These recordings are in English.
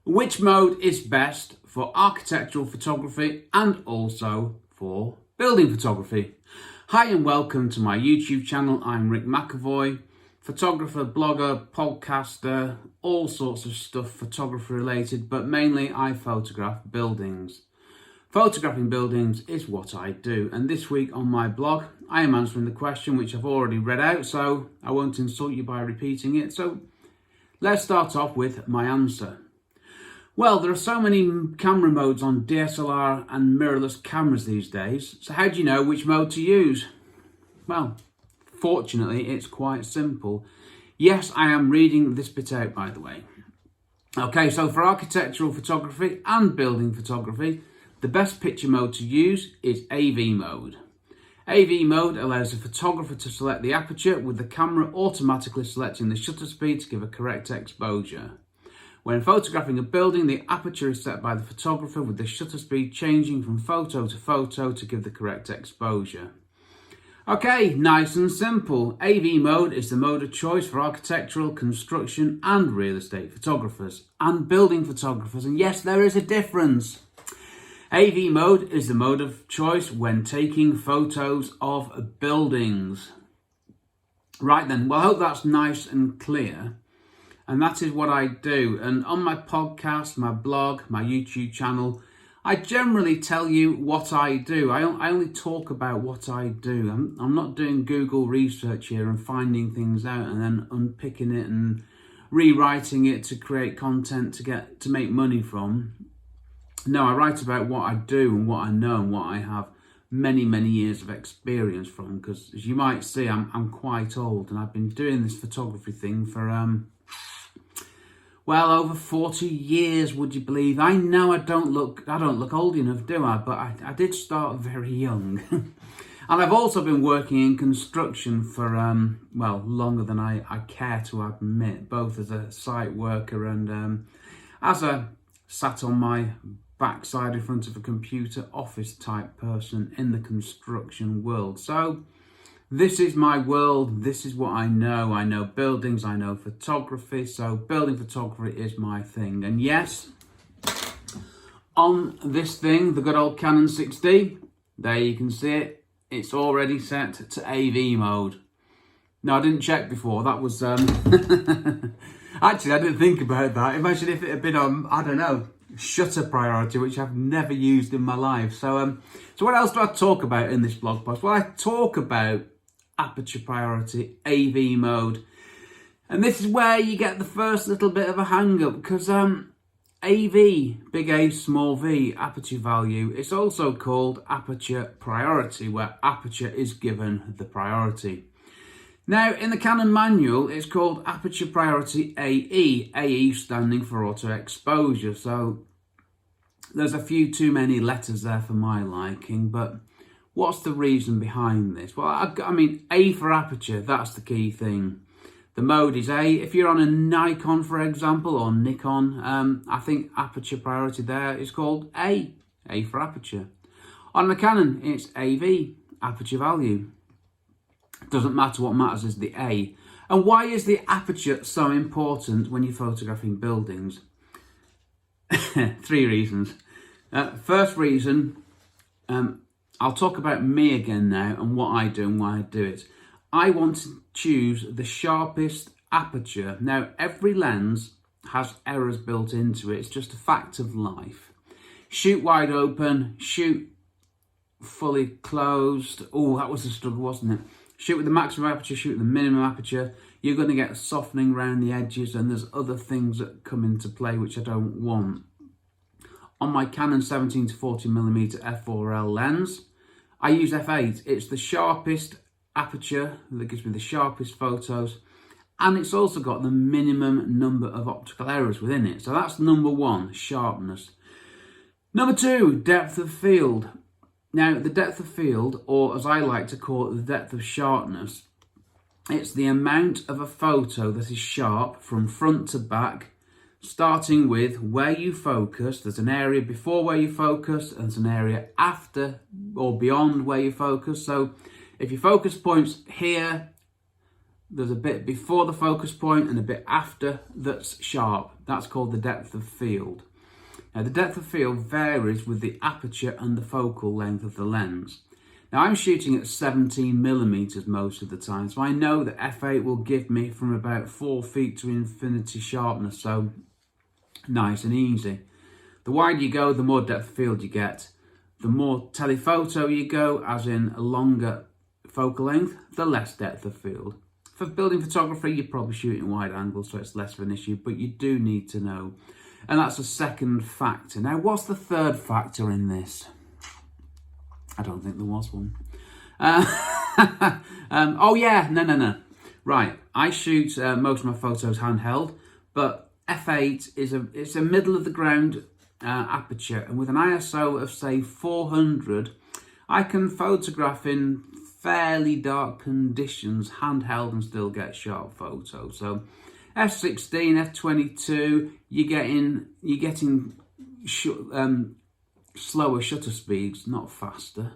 Which mode is best for architectural photography and also for building photography? Hi and welcome to my YouTube channel. I'm McEvoy, photographer, blogger, podcaster, all sorts of stuff photography related, but mainly I photograph buildings. Photographing buildings is what I do, and this week on my blog I am answering the question which I've already read out, so I won't insult you by repeating it. So let's start off with my answer. Well, there are so many camera modes on DSLR and mirrorless cameras these days, so how do you know which mode to use? Well, fortunately it's quite simple. Yes, I am reading this bit out, by the way. Okay, so for architectural photography and building photography, the best picture mode to use is AV mode. AV mode allows the photographer to select the aperture with the camera automatically selecting the shutter speed to give a correct exposure. When photographing a building, the aperture is set by the photographer with the shutter speed changing from photo to give the correct exposure. Okay, nice and simple. AV mode is the mode of choice for architectural, construction and real estate photographers and building photographers. And yes, there is a difference. AV mode is the mode of choice when taking photos of buildings. Right then, well, I hope that's nice and clear. And that is what I do. And on my podcast, my blog, my YouTube channel, I generally tell you what I do. I only talk about what I do. I'm not doing Google research here and finding things out and then unpicking it and rewriting it to create content to make money from. No, I write about what I do and what I know and what I have many years of experience from, because as you might see, I'm quite old and I've been doing this photography thing for well, over 40 years, would you believe? I know I don't look old enough, do I? But I did start very young. And I've also been working in construction for, well, longer than I care to admit, both as a site worker and as a sat on my backside in front of a computer office type person in the construction world. So this is my world, this is what I know. I know buildings, I know photography, so building photography is my thing. And yes, on this thing, the good old Canon 6D, there you can see it, it's already set to AV mode. No, I didn't check before, that was, actually I didn't think about that. Imagine if it had been on, I don't know, shutter priority, which I've never used in my life. So what else do I talk about in this blog post? Well, I talk about aperture priority, AV mode, and this is where you get the first little bit of a hang up, because AV, big A, small v, aperture value, it's also called aperture priority, where aperture is given the priority. Now in the Canon manual it's called aperture priority AE, AE standing for auto exposure, so there's a few too many letters there for my liking, but what's the reason behind this? Well, I mean, A for aperture, that's the key thing. The mode is A. If you're on a Nikon, for example, or Nikon, I think aperture priority there is called A for aperture. On the Canon, it's AV, aperture value. Doesn't matter, what matters is the A. And why is the aperture so important when you're photographing buildings? 3 reasons. First reason, I'll talk about me again now and what I do and why I do it. I want to choose the sharpest aperture. Now, every lens has errors built into it. It's just a fact of life. Shoot wide open, shoot fully closed. Oh, that was a struggle, wasn't it? Shoot with the maximum aperture, shoot with the minimum aperture. You're going to get softening around the edges, and there's other things that come into play which I don't want. On my Canon 17 to 40mm f4L lens, I use f8. It's the sharpest aperture that gives me the sharpest photos, and it's also got the minimum number of optical errors within it. So that's number 1, sharpness. Number 2, depth of field. Now, the depth of field, or as I like to call it, the depth of sharpness, it's the amount of a photo that is sharp from front to back, starting with where you focus. There's an area before where you focus, and there's an area after or beyond where you focus. So if your focus point's here, There's a bit before the focus point and a bit after that's sharp. That's called the depth of field. Now, the depth of field varies with the aperture and the focal length of the lens. Now, I'm shooting at 17mm most of the time, so I know that f8 will give me from about 4 feet to infinity sharpness, so nice and easy. The wider you go, the more depth of field you get. The more telephoto you go, as in a longer focal length, the less depth of field. For building photography, you're probably shooting wide angle, so it's less of an issue, but you do need to know. And that's a second factor. Now, what's the third factor in this? I don't think there was one. Oh yeah, no. Right, I shoot most of my photos handheld, but f8 is a middle of the ground aperture, and with an ISO of say 400, I can photograph in fairly dark conditions handheld and still get sharp photos. So f16, f22, you're getting slower shutter speeds, not faster,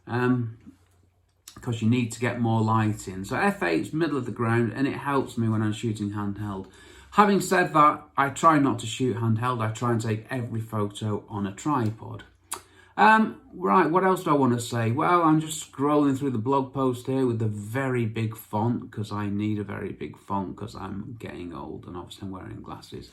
because you need to get more light in. So f8's middle of the ground, and it helps me when I'm shooting handheld. Having said that, I try not to shoot handheld. I try and take every photo on a tripod. Right, what else do I want to say? Well, I'm just scrolling through the blog post here with the very big font, because I need a very big font because I'm getting old and obviously I'm wearing glasses.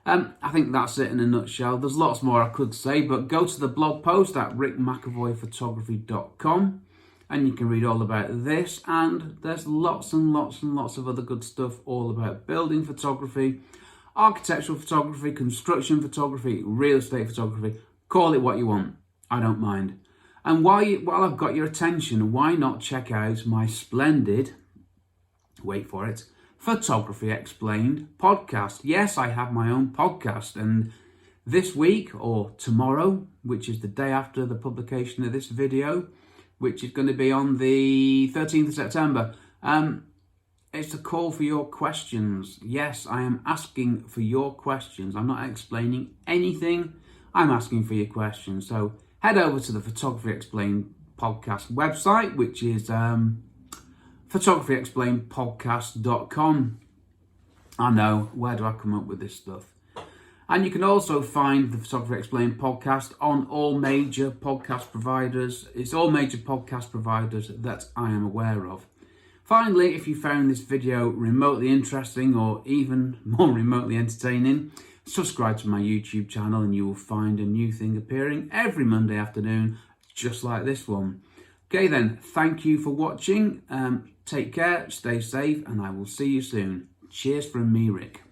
I think that's it in a nutshell. There's lots more I could say, but go to the blog post at rickmcavoyphotography.com and you can read all about this, and there's lots and lots and lots of other good stuff all about building photography, architectural photography, construction photography, real estate photography. Call it what you want. I don't mind. And while I've got your attention, why not check out my splendid, wait for it, Photography Explained podcast. Yes, I have my own podcast, and this week or tomorrow, which is the day after the publication of this video, which is going to be on the 13th of September, it's a call for your questions. Yes, I am asking for your questions. I'm not explaining anything. I'm asking for your questions. So head over to the Photography Explained podcast website, which is photographyexplainedpodcast.com. I know, where do I come up with this stuff? And you can also find the Photography Explained podcast on all major podcast providers. It's all major podcast providers that I am aware of. Finally, if you found this video remotely interesting or even more remotely entertaining, subscribe to my YouTube channel and you will find a new thing appearing every Monday afternoon, just like this one. Okay then, thank you for watching. Take care, stay safe, and I will see you soon. Cheers from me, Rick.